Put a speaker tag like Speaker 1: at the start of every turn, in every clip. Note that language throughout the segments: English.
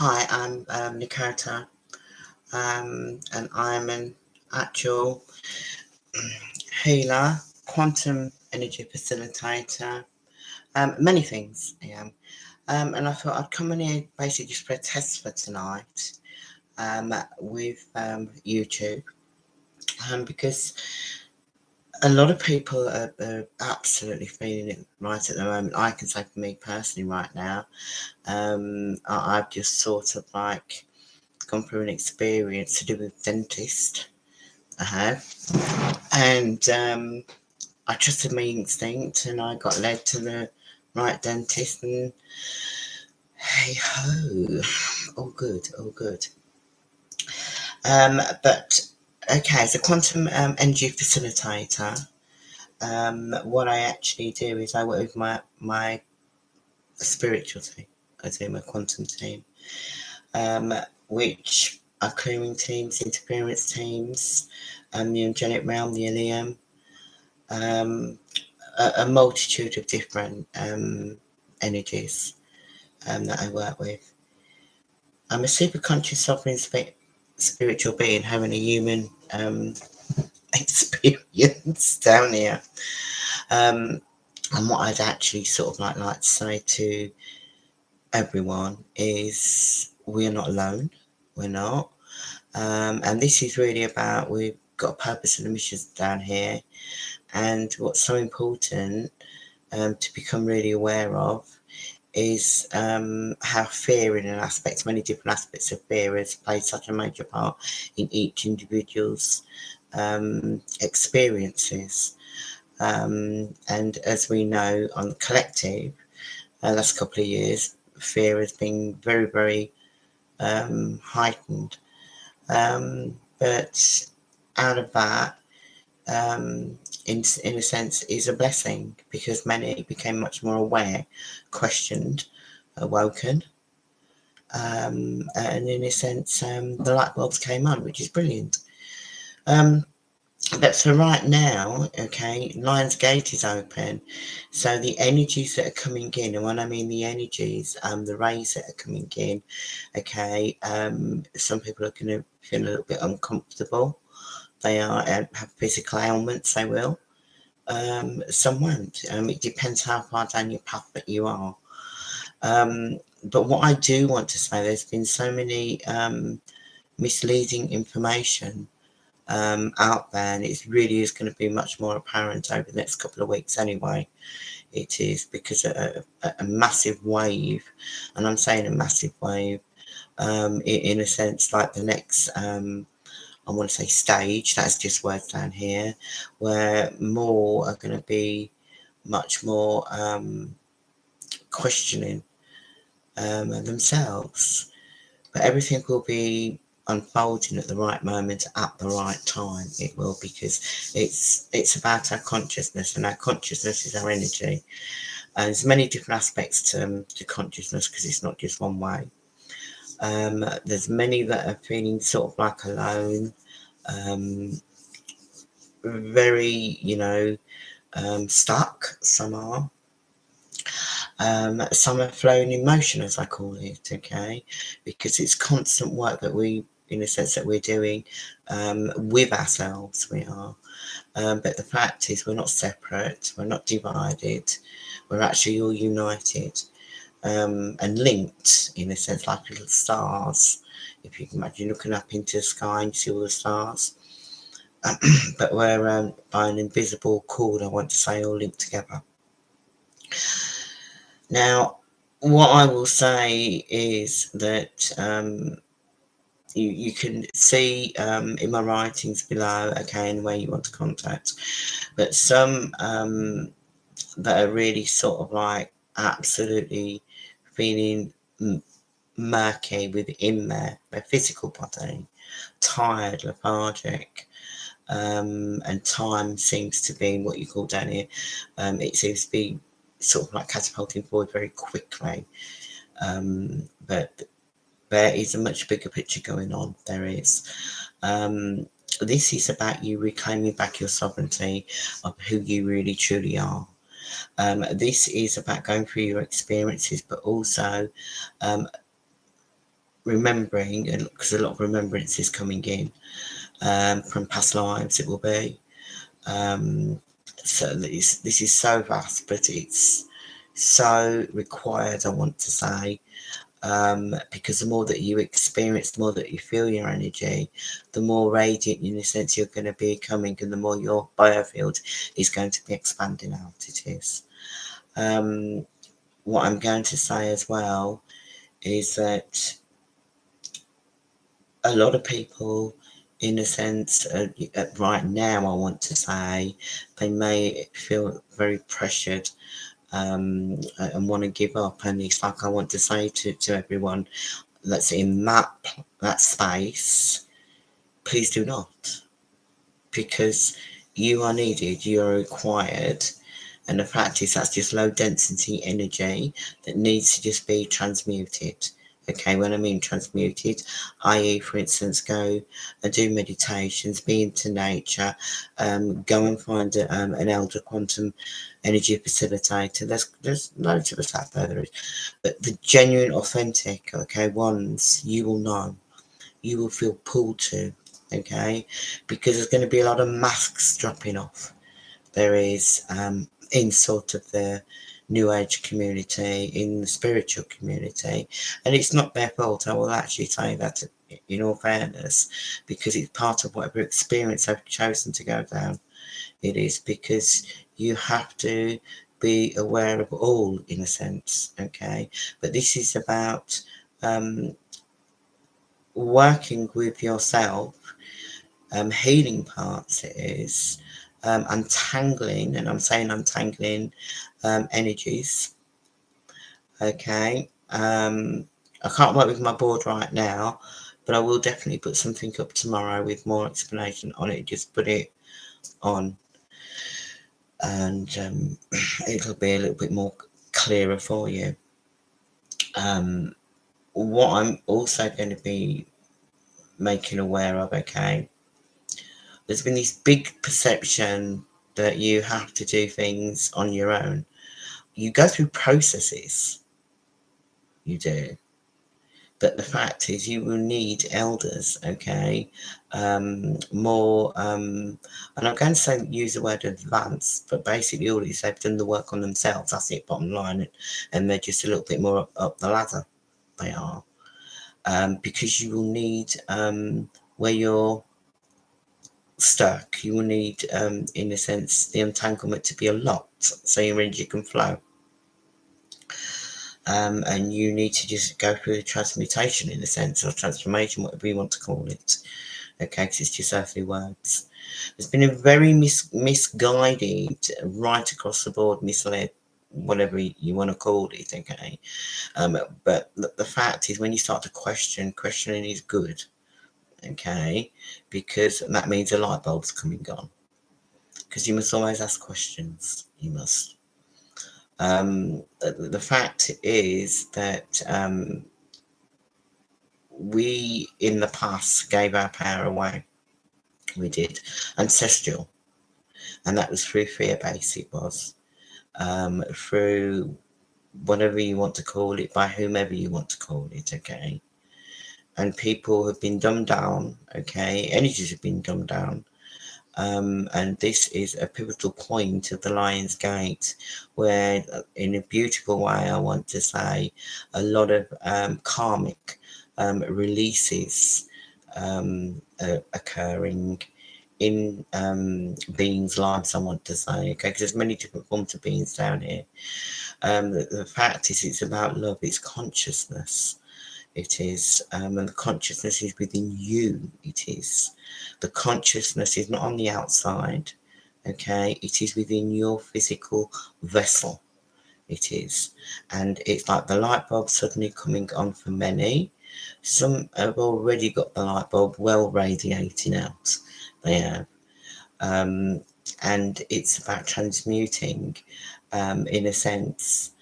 Speaker 1: Hi, I'm Nikota, and I'm an actual healer, quantum energy facilitator, many things I am. And I thought I'd come in here basically just for a test for tonight with YouTube, because a lot of people are absolutely feeling it right at the moment. I can say for me personally right now, I've just sort of like gone through an experience to do with dentist. I have, and I trusted my instinct, and I got led to the right dentist, and hey ho, all good, all good. But okay, as a quantum energy facilitator, what I actually do is I work with my spiritual team. I do my quantum team, um, which are clearing teams, interference teams, the angelic realm, the Ilium, um, a multitude of different energies that I work with. I'm a super conscious, sovereign spiritual being having a human experience down here. Um, and what I'd actually sort of like to say to everyone is we're not alone. We're not. And this is really about we've got a purpose and a mission down here. And what's so important to become really aware of is how fear in an aspect, many different aspects of fear has played such a major part in each individual's experiences. And as we know on the collective, last couple of years, fear has been very, very heightened. But out of that, in a sense, is a blessing because many became much more aware, questioned, awoken, and in a sense, the light bulbs came on, which is brilliant. But for right now, okay, Lion's Gate is open, so the energies that are coming in, and when I mean the energies, the rays that are coming in, okay, some people are going to feel a little bit uncomfortable. They are have physical ailments. They will. Some won't. It depends how far down your path that you are. But what I do want to say, there's been so many misleading information out there, and it really is going to be much more apparent over the next couple of weeks anyway. It is because a massive wave, and I'm saying a massive wave, in a sense, like the next I want to say stage, that's just words down here, where more are going to be much more questioning themselves. But everything will be unfolding at the right moment, at the right time. It will, because it's about our consciousness, and our consciousness is our energy. And there's many different aspects to consciousness because it's not just one way. There's many that are feeling sort of like alone, very, stuck. Some are. Some are flowing in motion, as I call it, okay, because it's constant work that we, in a sense, that we're doing with ourselves. We are, but the fact is, we're not separate. We're not divided. We're actually all united and linked, in a sense, like little stars. If you can imagine looking up into the sky and you see all the stars. But we're by an invisible cord, I want to say, all linked together. Now, what I will say is that you can see in my writings below, okay, and where you want to contact, but some that are really sort of like absolutely feeling murky within their physical body, tired, lethargic, and time seems to be what you call down here. It seems to be sort of like catapulting forward very quickly. But there is a much bigger picture going on. There is. This is about you reclaiming back your sovereignty of who you really truly are. This is about going through your experiences, but also remembering, and because a lot of remembrance is coming in from past lives, it will be. So this is so vast, but it's so required, I want to say, because the more that you experience, the more that you feel your energy, the more radiant in a sense you're going to be becoming, and the more your biofield is going to be expanding out. It is. What I'm going to say as well is that a lot of people, in a sense, right now, I want to say, they may feel very pressured and want to give up. And it's like I want to say to everyone that's in that space, please do not, because you are needed, you are required. And the fact is, that's just low density energy that needs to just be transmuted. Okay, when I mean transmuted, i.e., for instance, go and do meditations, be into nature, go and find an elder quantum energy facilitator. There's loads of us out there, but the genuine, authentic, okay, ones you will know, you will feel pulled to, okay, because there's going to be a lot of masks dropping off. There is in sort of the new age community, in the spiritual community, and it's not their fault. I will actually say that in all fairness, because it's part of whatever experience they've chosen to go down. It is because you have to be aware of all, in a sense, okay, but this is about working with yourself, healing parts. It is untangling, and I'm saying untangling energies. Okay, I can't work with my board right now, but I will definitely put something up tomorrow with more explanation on it. Just put it on, and it'll be a little bit more clearer for you. What I'm also going to be making aware of, okay, there's been this big perception that you have to do things on your own. You go through processes, you do, but the fact is you will need elders, okay, more, and I'm going to say use the word advanced, but basically all it is they've done the work on themselves. That's it, bottom line, and they're just a little bit more up the ladder. They are, because you will need where you're stuck, you will need, in a sense, the entanglement to be a lot, so your energy can flow. And you need to just go through the transmutation, in a sense, or transformation, whatever you want to call it. Okay, because it's just earthly words. There's been a very misguided, right across the board, misled, whatever you want to call it. Okay, but the fact is, when you start to questioning is good. Okay, because that means a light bulb's coming on. Because you must always ask questions. You must. The fact is that we in the past gave our power away. We did. Ancestral. And that was through fear base, it was. Through whatever you want to call it, by whomever you want to call it, okay? And people have been dumbed down, okay? Energies have been dumbed down. And this is a pivotal point of the Lion's Gate, where, in a beautiful way, I want to say, a lot of karmic releases occurring in beings' lives, I want to say, okay, because there's many different forms of beings down here. The fact is, it's about love, it's consciousness. It is, and the consciousness is within you. It is. The consciousness is not on the outside, okay? It is within your physical vessel. It is. And it's like the light bulb suddenly coming on for many. Some have already got the light bulb well radiating out. They have. And it's about transmuting, in a sense,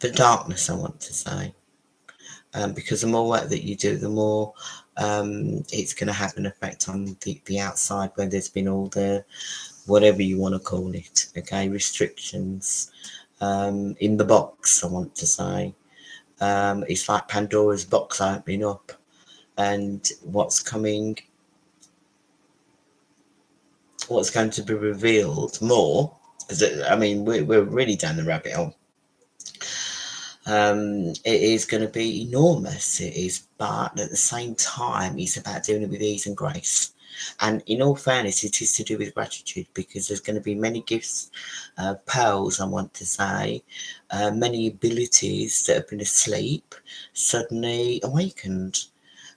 Speaker 1: the darkness, I want to say. Because the more work that you do, the more it's going to have an effect on the outside, where there's been all the, whatever you want to call it, okay, restrictions, in the box, I want to say. It's like Pandora's box opening up, and what's coming, what's going to be revealed more, because I mean, we're really down the rabbit hole. It is going to be enormous, it is, but at the same time, it's about doing it with ease and grace. And in all fairness, it is to do with gratitude, because there's going to be many gifts, pearls, I want to say, many abilities that have been asleep, suddenly awakened.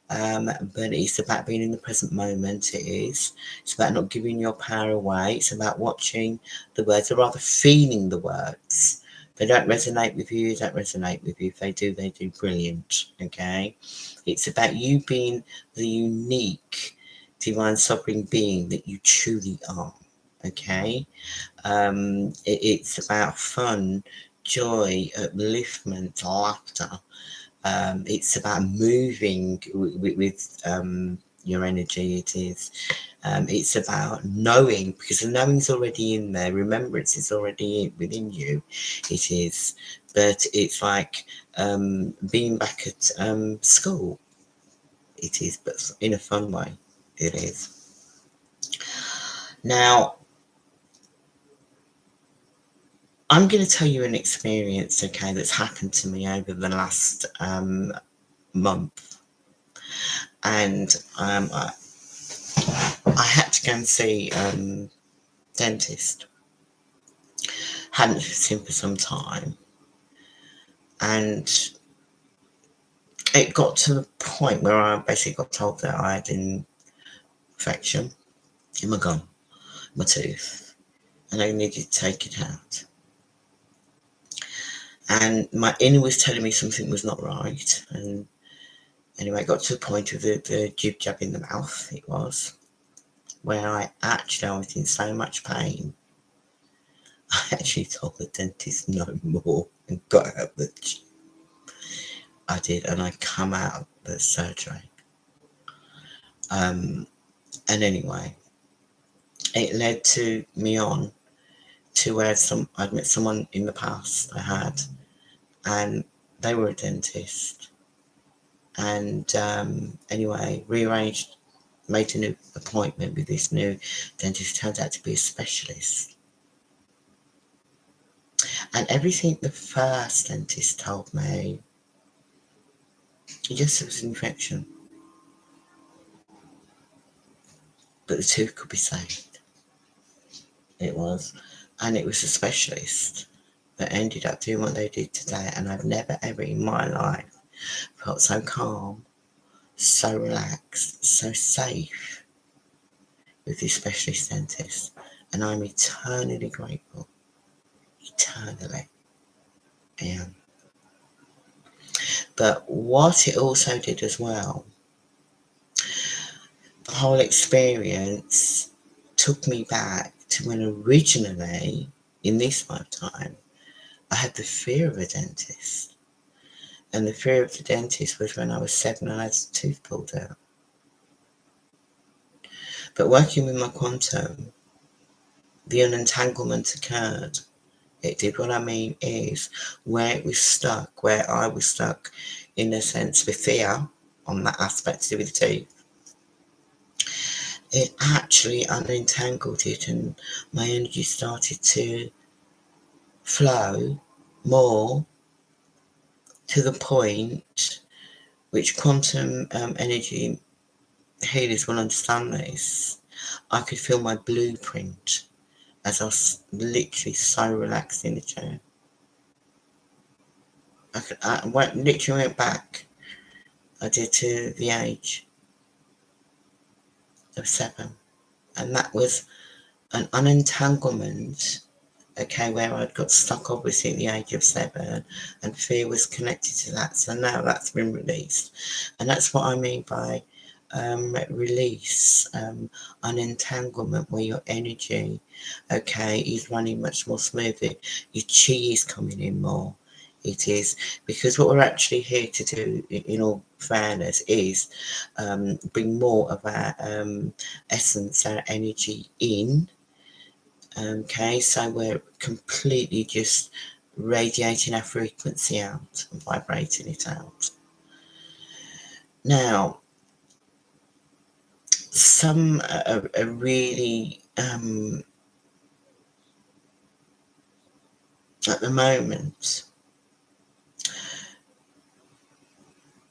Speaker 1: But it's about being in the present moment. It's about not giving your power away. It's about watching the words, or rather feeling the words. If they don't resonate with you, they don't resonate with you. If they do, they do brilliant. Okay, it's about you being the unique divine sovereign being that you truly are. Okay, it's about fun, joy, upliftment, laughter. It's about moving with your energy. It's about knowing, because the knowing's already in there. Remembrance is already within you. It is, but it's like being back at school. It is, but in a fun way. It is. Now, I'm going to tell you an experience, okay, that's happened to me over the last month, and I had to go and see dentist. Hadn't seen for some time, and it got to the point where I basically got told that I had an infection in my gum, my tooth, and I needed to take it out. And my inner was telling me something was not right. And anyway, it got to the point of the jib jab in the mouth, it was, where I was in so much pain. I actually told the dentist no more and got out the jib. I did, and I come out of the surgery. And anyway, it led to me on to where I'd met someone in the past I had, and they were a dentist. And anyway, rearranged, made a new appointment with this new dentist. Turned out to be a specialist. And everything the first dentist told me, yes, it was an infection, but the tooth could be saved. It was. And it was a specialist that ended up doing what they did today. And I've never ever in my life felt so calm, so relaxed, so safe with this specialist dentist. And I'm eternally grateful. Eternally. I am. But what it also did as well, the whole experience took me back to when originally, in this lifetime, I had the fear of a dentist. And the fear of the dentist was when I was 7 and I had a tooth pulled out. But working with my quantum, the unentanglement occurred. It did. What I mean is, where it was stuck, where I was stuck, in a sense, with fear on that aspect to do with the teeth, it actually unentangled it, and my energy started to flow more, to the point which quantum energy healers will understand this. I could feel my blueprint as I was literally so relaxed in the chair. I literally went back. I did to the age of 7, and that was an unentanglement, okay, where I'd got stuck obviously at the age of 7, and fear was connected to that. So now that's been released, and that's what I mean by release, unentanglement, where your energy, okay, is running much more smoothly. Your chi is coming in more. It is, because what we're actually here to do, in all fairness, is bring more of our essence, our energy in. Okay, so we're completely just radiating our frequency out and vibrating it out. Now, some are really, at the moment,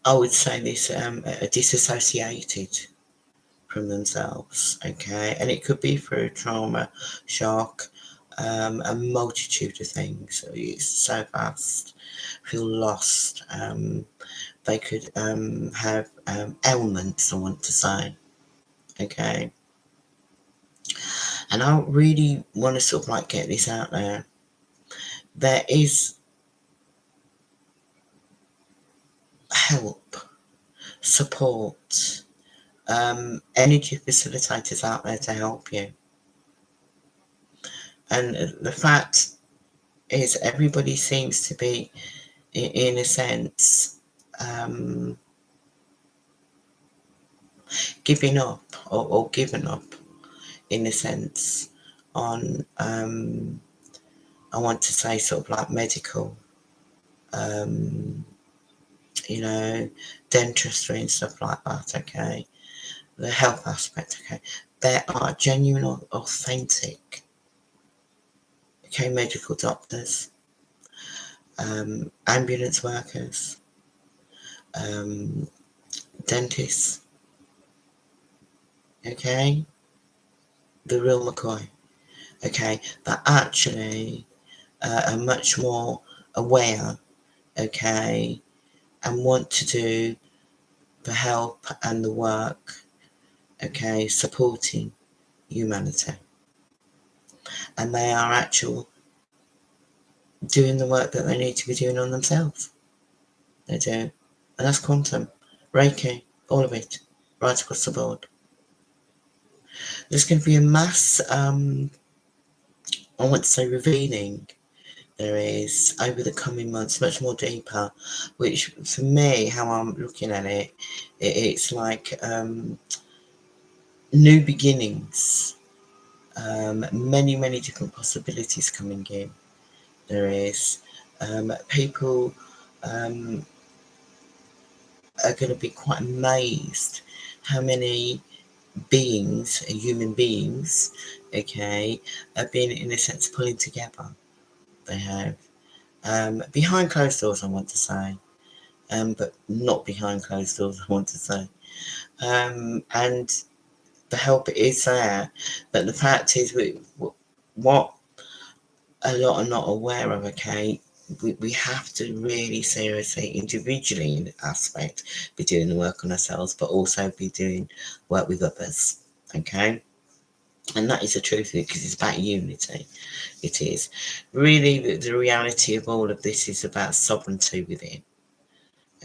Speaker 1: I would say this, are disassociated from themselves, okay? And it could be through trauma, shock, a multitude of things. It's so vast, feel lost. They could have ailments, I want to say, okay? And I really want to sort of like get this out there. There is help, support, energy facilitators out there to help you. And the fact is, everybody seems to be, in a sense, giving up or given up, in a sense, on, I want to say, sort of like medical, you know, dentistry and stuff like that, okay? The health aspect, okay? There are genuine, authentic, okay, medical doctors, ambulance workers, dentists, okay? The real McCoy, okay? That actually are much more aware, okay, and want to do the help and the work, okay, supporting humanity. And they are actual doing the work that they need to be doing on themselves. They do. And that's quantum, Reiki, all of it, right across the board. There's going to be a mass, I want to say, revealing. There is, over the coming months, much more deeper, which for me, how I'm looking at it, it's like new beginnings, many different possibilities coming in. There is, people are going to be quite amazed how many beings, human beings, okay, have been, in a sense, pulling together. They have. Behind closed doors, I want to say, but not behind closed doors, I want to say. And the help is there, but the fact is, what a lot are not aware of, okay, we have to really seriously, individually in aspect, be doing the work on ourselves, but also be doing work with others, okay? And that is the truth of it, because it's about unity. It is. Really, the reality of all of this is about sovereignty within,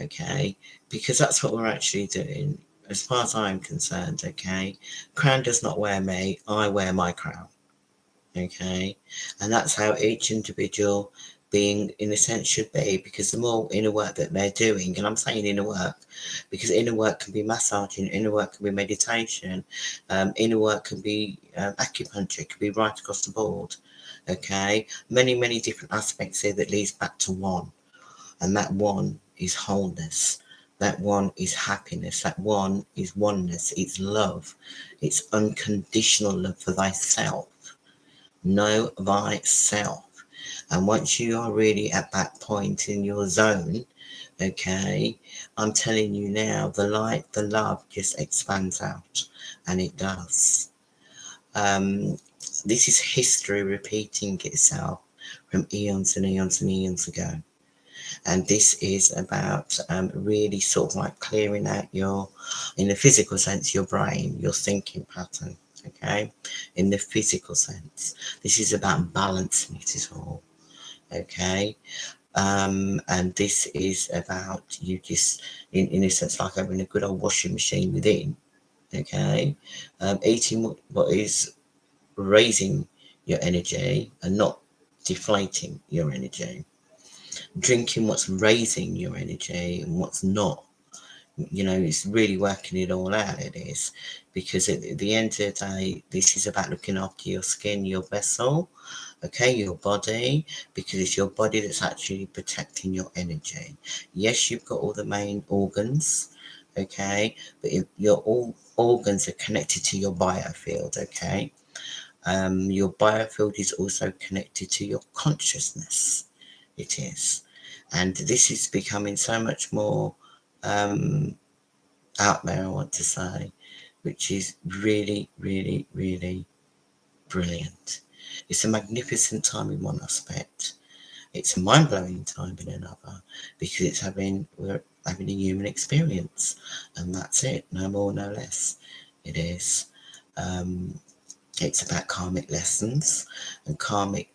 Speaker 1: okay? Because that's what we're actually doing, as far as I'm concerned, okay? Crown does not wear me, I wear my crown, okay? And that's how each individual being, in a sense, should be, because the more inner work that they're doing, and I'm saying inner work because inner work can be massaging, inner work can be meditation, inner work can be acupuncture, it can be right across the board, okay? Many different aspects here that leads back to one, and that one is wholeness, that one is happiness, that one is oneness, it's love, it's unconditional love for thyself. Know thyself. And once you are really at that point in your zone, okay, I'm telling you now, the light, the love just expands out, and it does. This is history repeating itself from eons and eons and eons ago. And this is about really sort of like clearing out your, in the physical sense, your brain, your thinking pattern, okay? In the physical sense, this is about balancing it all, okay? And this is about you just, in a sense, like having a good old washing machine within, okay? Eating what is raising your energy and not deflating your energy. drinking what's raising your energy and what's not. It's really working it all out, it is. Because at the end of the day, this is about looking after your skin, your vessel, okay, your body, because it's your body that's actually protecting your energy. Yes, you've got all the main organs, okay, but your all organs are connected to your biofield, okay. Your biofield is also connected to your consciousness. It is, and this is becoming so much more out there, I want to say, which is really, really, really brilliant. It's a magnificent time in one aspect. It's a mind-blowing time in another, because we're having a human experience, and that's it, no more, no less. It is. It's about karmic lessons, and karmic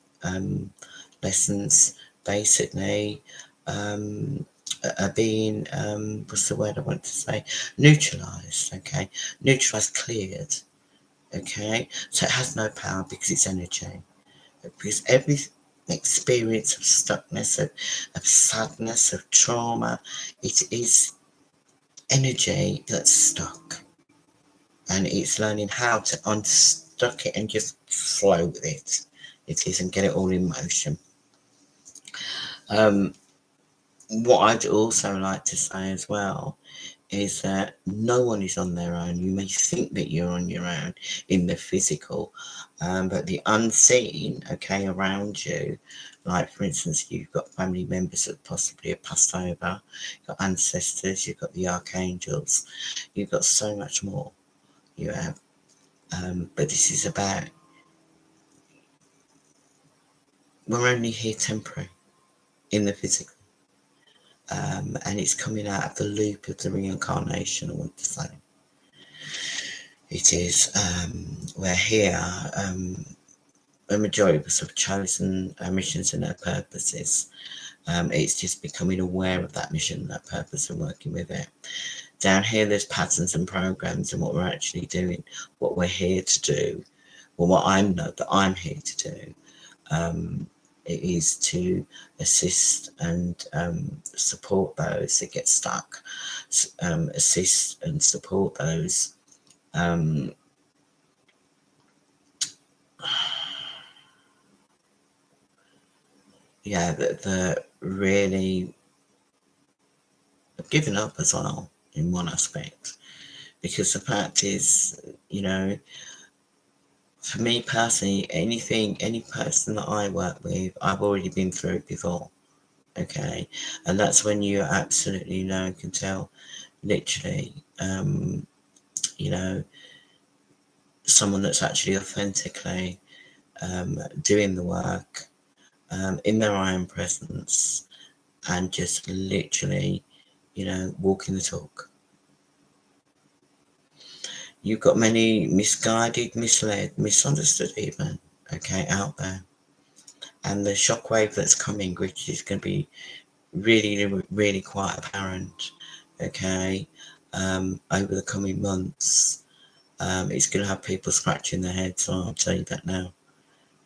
Speaker 1: lessons basically are being, what's the word I want to say, neutralized, okay, neutralized, cleared, okay, so it has no power because it's energy, because every experience of stuckness, of sadness, of trauma, it is energy that's stuck, and it's learning how to unstuck it and just flow with it. It is, and get it all in motion. What I'd also like to say as well is that no one is on their own. You may think that you're on your own in the physical, but the unseen, okay, around you, like for instance, you've got family members that possibly have passed over, you've got ancestors, you've got the archangels, you've got so much more. You have, but this is about, we're only here temporary in the physical. And it's coming out of the loop of the reincarnation, I want to say. It is, we're here, a majority of us have chosen our missions and our purposes. It's just becoming aware of that mission and that purpose and working with it. Down here, there's patterns and programs and what we're actually doing, what we're here to do, or what I know that I'm here to do. It is to assist and support those that get stuck, assist and support those that really have given up as well in one aspect. Because the fact is, for me personally, any person that I work with, I've already been through it before. Okay, and that's when you absolutely can tell, literally, someone that's actually authentically doing the work in their own presence, and just literally, walking the talk. You've got many misguided, misled, misunderstood even, okay, out there. And the shockwave that's coming, which is going to be really, really quite apparent, okay, over the coming months. It's going to have people scratching their heads, so I'll tell you that now.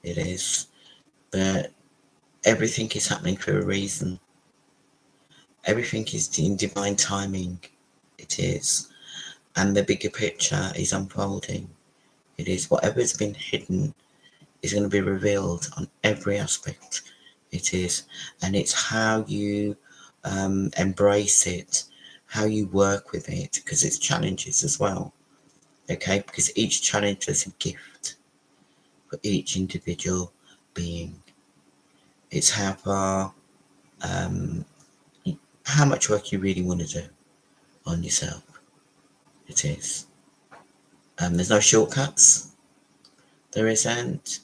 Speaker 1: It is. But everything is happening for a reason. Everything is in divine timing. It is. And the bigger picture is unfolding. It is. Whatever's been hidden is going to be revealed on every aspect. It is. And it's how you embrace it, how you work with it, because it's challenges as well. Okay, because each challenge is a gift for each individual being. It's how far, how much work you really want to do on yourself. It is. There's no shortcuts. There isn't.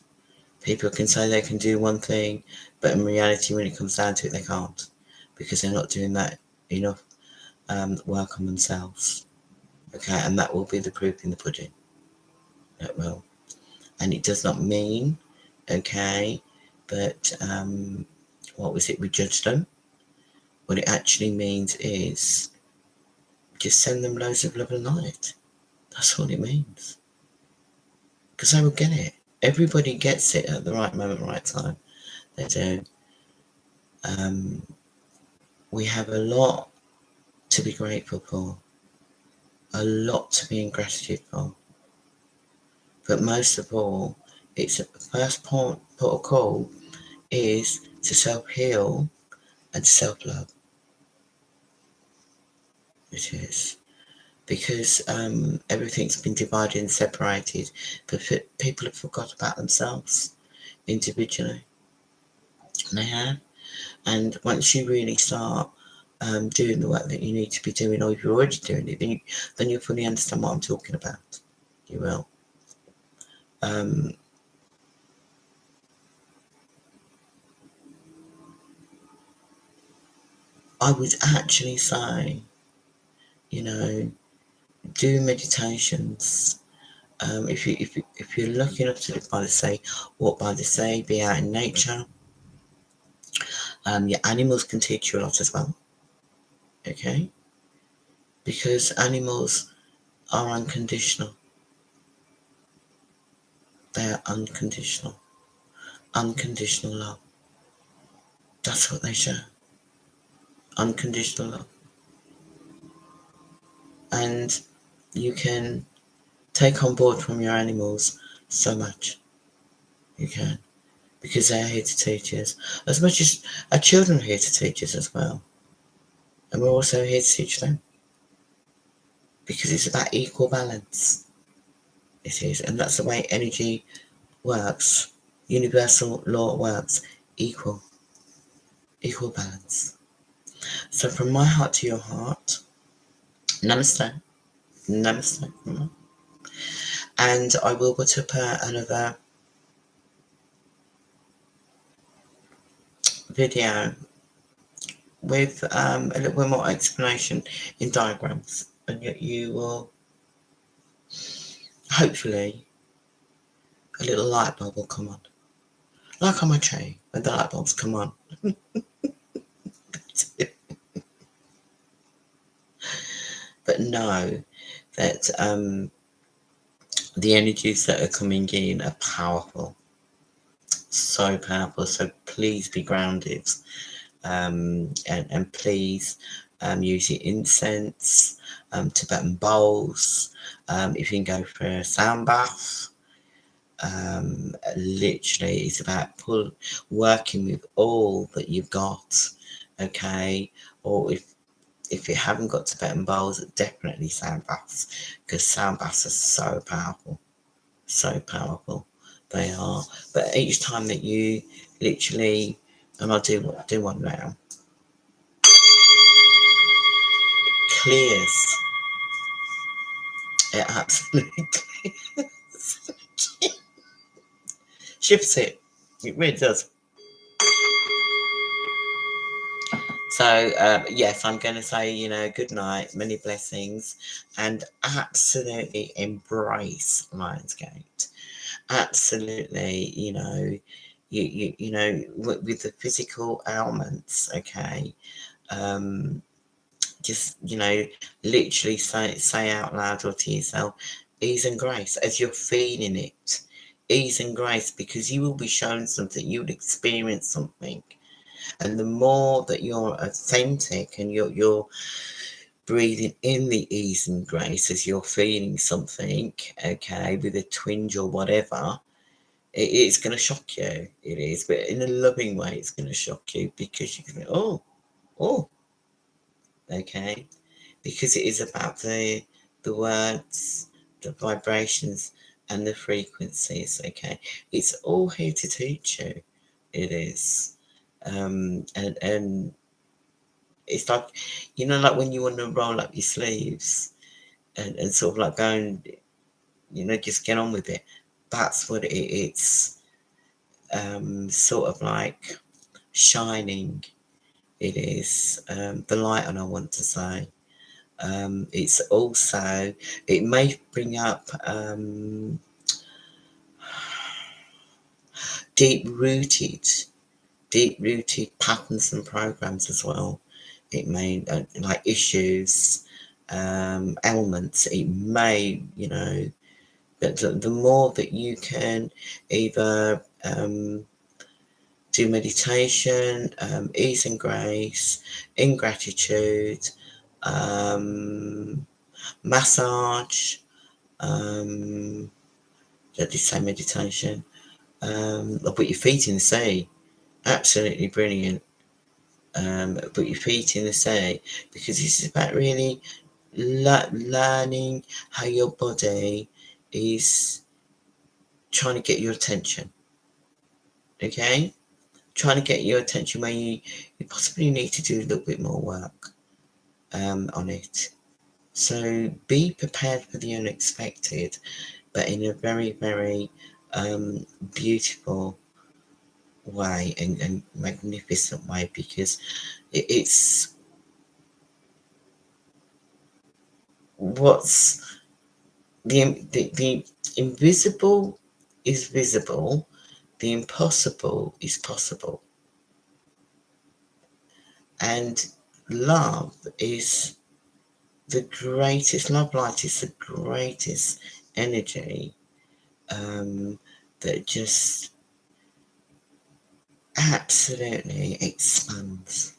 Speaker 1: People can say they can do one thing, but in reality, when it comes down to it, they can't, because they're not doing that enough work on themselves. Okay, and that will be the proof in the pudding. It will. And it does not mean, okay, that, what was it, we judge them. What it actually means is just send them loads of love and light. That's all it means. Because they will get it. Everybody gets it at the right moment, right time. They do. We have a lot to be grateful for, a lot to be in gratitude for. But most of all, it's the first port of call is to self-heal and self-love. It is. Because everything's been divided and separated, but people have forgot about themselves individually. And they have. And once you really start doing the work that you need to be doing, or if you're already doing it, then you'll fully understand what I'm talking about. You will. I would actually say, do meditations. If you're lucky enough to live by the sea, walk by the sea, be out in nature. Your animals can teach you a lot as well. Okay, because animals are unconditional. They are unconditional. Unconditional love. That's what they show. Unconditional love. And you can take on board from your animals so much. You can. Because they are here to teach us. As much as our children are here to teach us as well. And we're also here to teach them. Because it's about equal balance. It is. And that's the way energy works. Universal law works. Equal balance. So from my heart to your heart, namaste. Namaste. And I will put up another video with a little bit more explanation in diagrams, and yet you will hopefully a little light bulb will come on, like on my tree when the light bulbs come on. But know that the energies that are coming in are powerful, so powerful. So please be grounded, and please use your incense, Tibetan bowls. If you can go for a sound bath, literally it's about working with all that you've got. Okay, or if you haven't got Tibetan bowls, definitely sound baths, because sound baths are so powerful, they are. But each time that you literally, and I'll do one now, clears, it absolutely clears. Shifts it really does. So yes, I'm going to say, good night, many blessings, and absolutely embrace Lionsgate. Absolutely, with the physical ailments, okay. Just literally say out loud or to yourself, ease and grace, as you're feeling it. Ease and grace, because you will be shown something, you will experience something. And the more that you're authentic and you're breathing in the ease and grace as you're feeling something, okay, with a twinge or whatever, it's going to shock you. It is, but in a loving way, it's going to shock you, because you can, oh, okay, because it is about the words, the vibrations, and the frequencies. Okay, it's all here to teach you. It is, and it's like, like when you want to roll up your sleeves and sort of like go and just get on with it. That's what it's sort of like shining. It is the light on, I want to say. It's also, it may bring up deep-rooted patterns and programs as well. It may, like issues, ailments. It may, but the more that you can either do meditation, ease and grace, ingratitude, massage, did they say meditation? I'll put your feet in the sea. Absolutely brilliant. Put your feet in the sea, because this is about really learning how your body is trying to get your attention. Okay? Trying to get your attention where you possibly need to do a little bit more work on it. So be prepared for the unexpected, but in a very, very beautiful way and magnificent way, because it's what's the invisible is visible, the impossible is possible, and love is the greatest, love light is the greatest energy that just absolutely expands.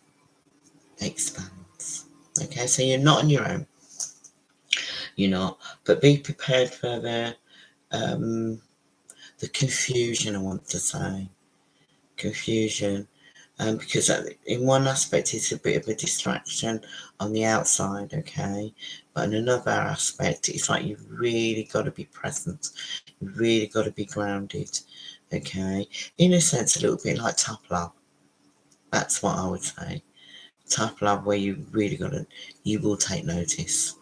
Speaker 1: Okay, so you're not on your own, you're not, but be prepared for the confusion, I want to say. Confusion. Because in one aspect it's a bit of a distraction on the outside, okay? But in another aspect, it's like you've really got to be present. You've really got to be grounded, okay? In a sense, a little bit like tough love. That's what I would say. Tough love, where you will take notice.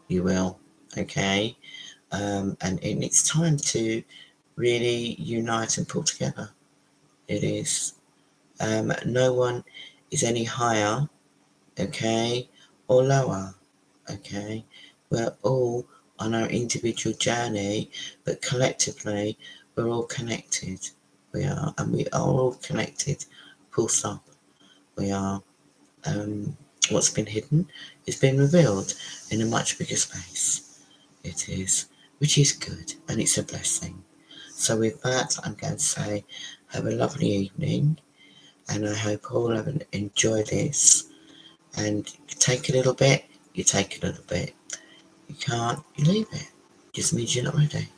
Speaker 1: You will, okay? And it's time to really unite and pull together. It is. No one is any higher, okay, or lower, okay. We're all on our individual journey, but collectively we're all connected. We are, and we are all connected. Full stop. We are. What's been hidden is being revealed in a much bigger space. It is, which is good, and it's a blessing. So with that, I'm going to say, have a lovely evening, and I hope all have enjoy this. And you take a little bit, you take a little bit. You can't, you leave it. Just means you're not ready.